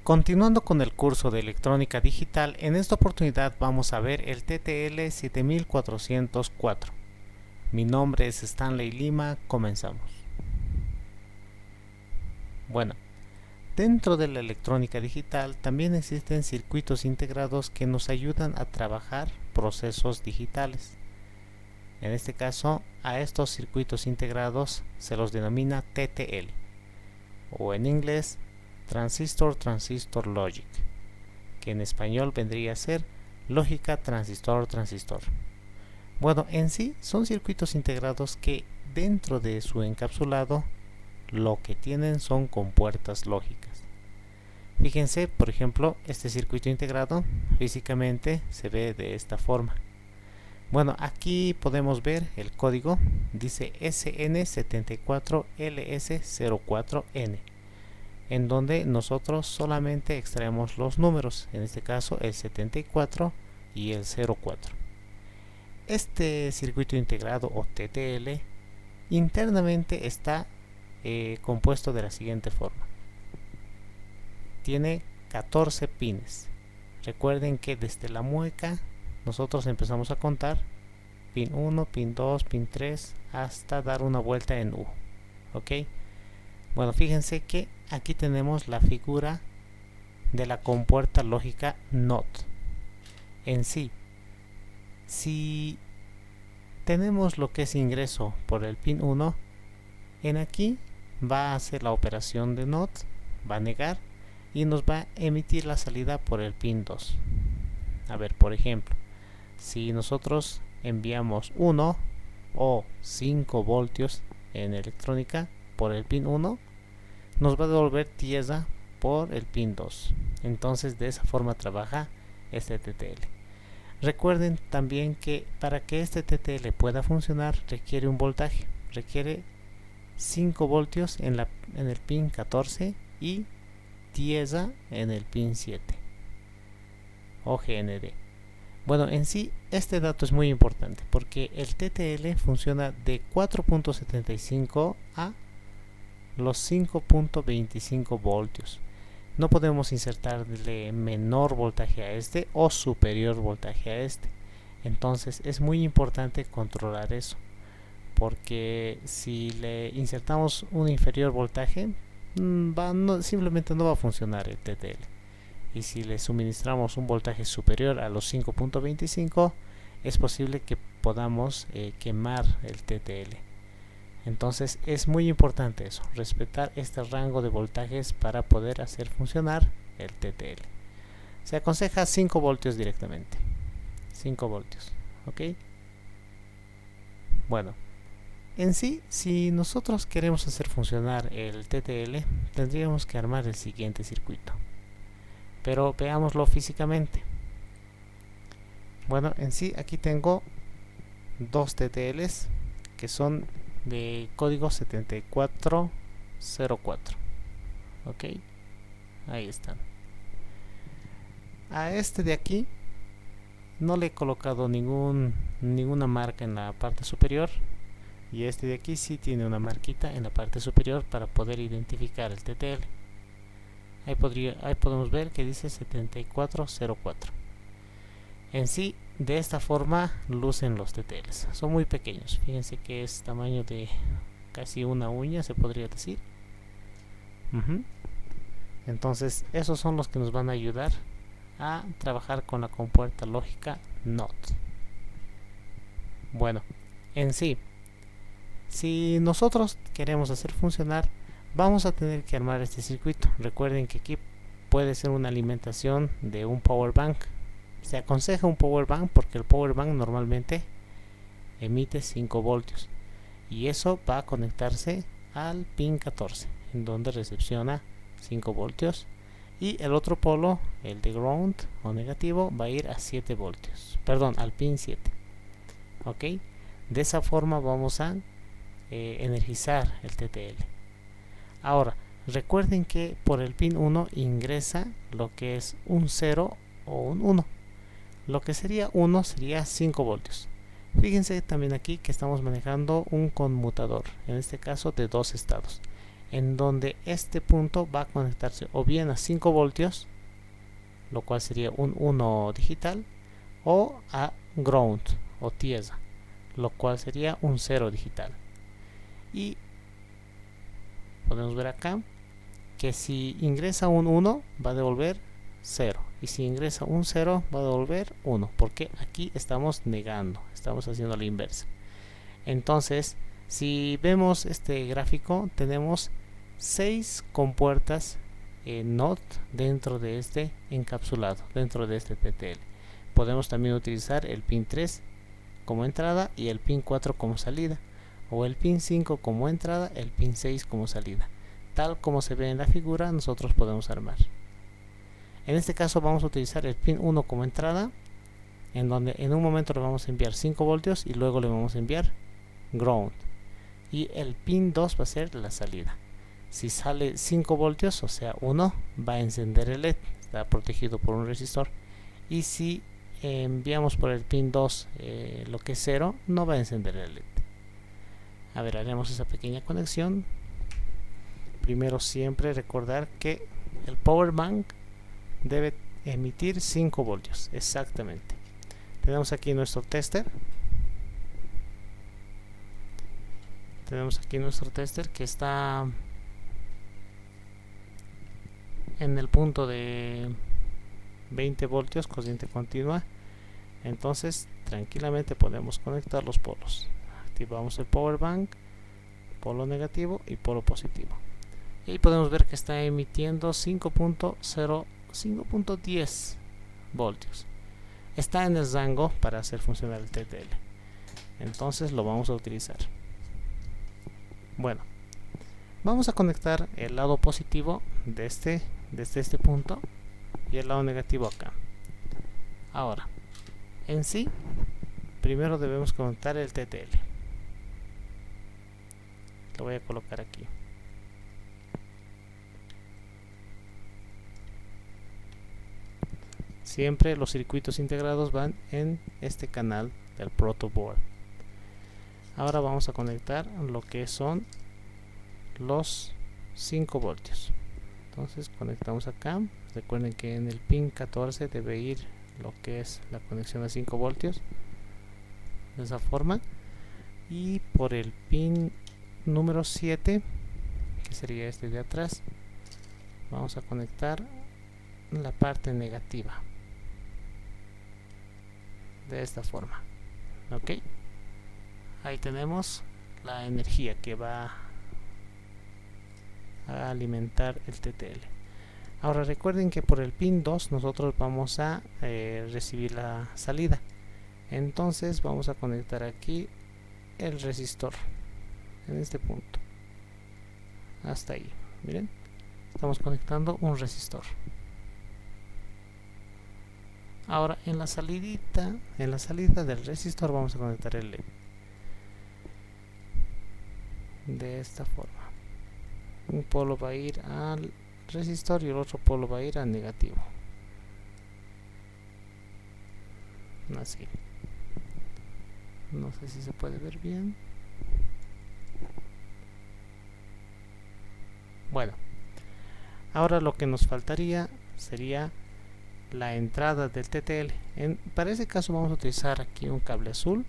Continuando con el curso de electrónica digital, en esta oportunidad vamos a ver el TTL 7404. Mi nombre es Stanley Lima, comenzamos. Bueno, dentro de la electrónica digital también existen circuitos integrados que nos ayudan a trabajar procesos digitales. En este caso, a estos circuitos integrados se los denomina TTL, o en inglés Transistor Transistor Logic, que en español vendría a ser lógica transistor transistor. Bueno, en sí son circuitos integrados que dentro de su encapsulado lo que tienen son compuertas lógicas. Fíjense, por ejemplo, este circuito integrado físicamente se ve de esta forma. Bueno, aquí podemos ver el código, dice SN74LS04N, en donde nosotros solamente extraemos los números, en este caso el 74 y el 04. Este circuito integrado o TTL internamente está compuesto de la siguiente forma. Tiene 14 pines. Recuerden que desde la mueca nosotros empezamos a contar pin 1, pin 2, pin 3 hasta dar una vuelta en U. ¿Ok? Bueno, fíjense que aquí tenemos la figura de la compuerta lógica NOT. En sí, si tenemos lo que es ingreso por el pin 1, en aquí va a hacer la operación de NOT, va a negar y nos va a emitir la salida por el pin 2. A ver, por ejemplo, si nosotros enviamos 1 o 5 voltios en electrónica por el pin 1, nos va a devolver tierra por el pin 2. Entonces de esa forma trabaja este TTL. Recuerden también que para que este TTL pueda funcionar requiere un voltaje, requiere 5 voltios en el pin 14 y tierra en el pin 7 o GND. Bueno, en sí este dato es muy importante porque el TTL funciona de 4.75 a los 5.25 voltios. No podemos insertarle menor voltaje a este o superior voltaje a este. Entonces es muy importante controlar eso, porque si le insertamos un inferior voltaje, simplemente no va a funcionar el TTL. Y si le suministramos un voltaje superior a los 5.25, es posible que podamos quemar el TTL. Entonces es muy importante eso, respetar este rango de voltajes para poder hacer funcionar el TTL. Se aconseja 5 voltios directamente. 5 voltios, ¿ok? Bueno, en sí, si nosotros queremos hacer funcionar el TTL, tendríamos que armar el siguiente circuito. Pero veámoslo físicamente. Bueno, en sí aquí tengo dos TTLs que son de código 7404. Ok, ahí están. A este de aquí no le he colocado ninguna marca en la parte superior, y este de aquí sí tiene una marquita en la parte superior para poder identificar el TTL. Ahí podemos ver que dice 7404. En sí, de esta forma lucen los TTLs. Son muy pequeños. Fíjense que es tamaño de casi una uña, se podría decir. Entonces, esos son los que nos van a ayudar a trabajar con la compuerta lógica NOT. Bueno, en sí, si nosotros queremos hacer funcionar, vamos a tener que armar este circuito. Recuerden que aquí puede ser una alimentación de un power bank. Se aconseja un power bank porque el power bank normalmente emite 5 voltios y eso va a conectarse al pin 14, en donde recepciona 5 voltios, y el otro polo, el de ground o negativo, va a ir a 7 voltios, perdón, al pin 7. Ok, de esa forma vamos a energizar el TTL. Ahora, recuerden que por el pin 1 ingresa lo que es un 0 o un 1. Lo que sería 1 sería 5 voltios. Fíjense también aquí que estamos manejando un conmutador, en este caso de 2 estados. en donde este punto va a conectarse o bien a 5 voltios, lo cual sería un 1 digital, o a ground o tierra, lo cual sería un 0 digital. Y podemos ver acá que si ingresa un 1 va a devolver 0, y si ingresa un 0 va a devolver 1, porque aquí estamos negando, estamos haciendo la inversa. Entonces, si vemos este gráfico, tenemos 6 compuertas NOT dentro de este encapsulado, dentro de este TTL. Podemos también utilizar el pin 3 como entrada y el pin 4 como salida, o el pin 5 como entrada, el pin 6 como salida. Tal como se ve en la figura, nosotros podemos armar. En este caso vamos a utilizar el pin 1 como entrada, en donde en un momento le vamos a enviar 5 voltios y luego le vamos a enviar ground, y el pin 2 va a ser la salida. Si sale 5 voltios, o sea 1, va a encender el LED, está protegido por un resistor, y si enviamos por el pin 2 lo que es 0, no va a encender el LED. A ver, haremos esa pequeña conexión. Primero, siempre recordar que el power bank debe emitir 5 voltios exactamente. Tenemos aquí nuestro tester. Tenemos aquí nuestro tester que está en el punto de 20 voltios corriente continua. Entonces tranquilamente podemos conectar los polos. Activamos el power bank, polo negativo y polo positivo, y podemos ver que está emitiendo 5.10 voltios. Está en el rango para hacer funcionar el TTL, entonces lo vamos a utilizar. Bueno, vamos a conectar el lado positivo desde este punto y el lado negativo acá. Ahora, en sí, primero debemos conectar el TTL. Lo voy a colocar aquí. Siempre los circuitos integrados van en este canal del protoboard. Ahora vamos a conectar lo que son los 5 voltios. Entonces conectamos acá. Recuerden que en el pin 14 debe ir lo que es la conexión a 5 voltios, de esa forma. Y por el pin número 7, que sería este de atrás, vamos a conectar la parte negativa de esta forma. Ok, ahí tenemos la energía que va a alimentar el TTL. Ahora recuerden que por el pin 2 nosotros vamos a recibir la salida. Entonces vamos a conectar aquí el resistor en este punto hasta ahí. Miren, estamos conectando un resistor. Ahora en la salida del resistor vamos a conectar el LED de esta forma. Un polo va a ir al resistor y el otro polo va a ir al negativo, así. No sé si se puede ver bien. Bueno, ahora lo que nos faltaría sería la entrada del TTL. Para ese caso vamos a utilizar aquí un cable azul,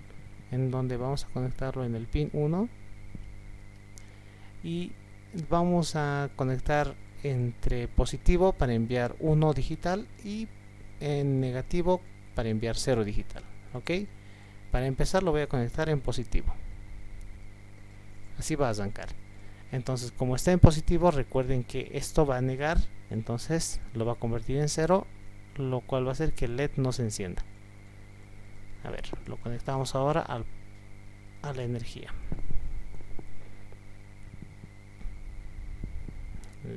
en donde vamos a conectarlo en el pin 1 y vamos a conectar entre positivo para enviar 1 digital y en negativo para enviar 0 digital. Ok, para empezar lo voy a conectar en positivo, así va a arrancar. Entonces, como está en positivo, recuerden que esto va a negar, entonces lo va a convertir en 0, lo cual va a hacer que el LED no se encienda. A ver, lo conectamos ahora a la energía.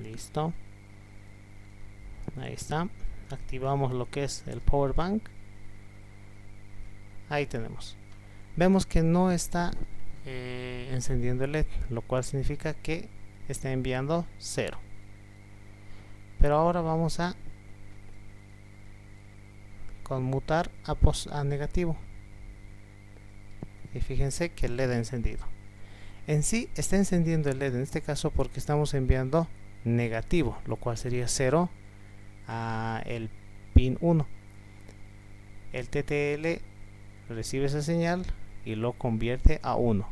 Listo, ahí está. Activamos lo que es el power bank. Ahí tenemos. Vemos que no está encendiendo el LED, lo cual significa que está enviando 0. Pero ahora vamos a conmutar a negativo y fíjense que el LED ha encendido. En sí está encendiendo el LED en este caso porque estamos enviando negativo, lo cual sería 0 a el pin 1. El TTL recibe esa señal y lo convierte a 1.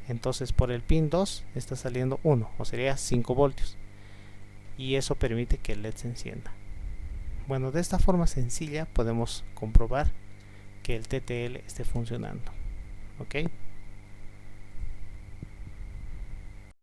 Entonces por el pin 2 está saliendo 1, o sería 5 voltios. Y eso permite que el LED se encienda. Bueno, de esta forma sencilla podemos comprobar que el TTL esté funcionando. ¿Ok?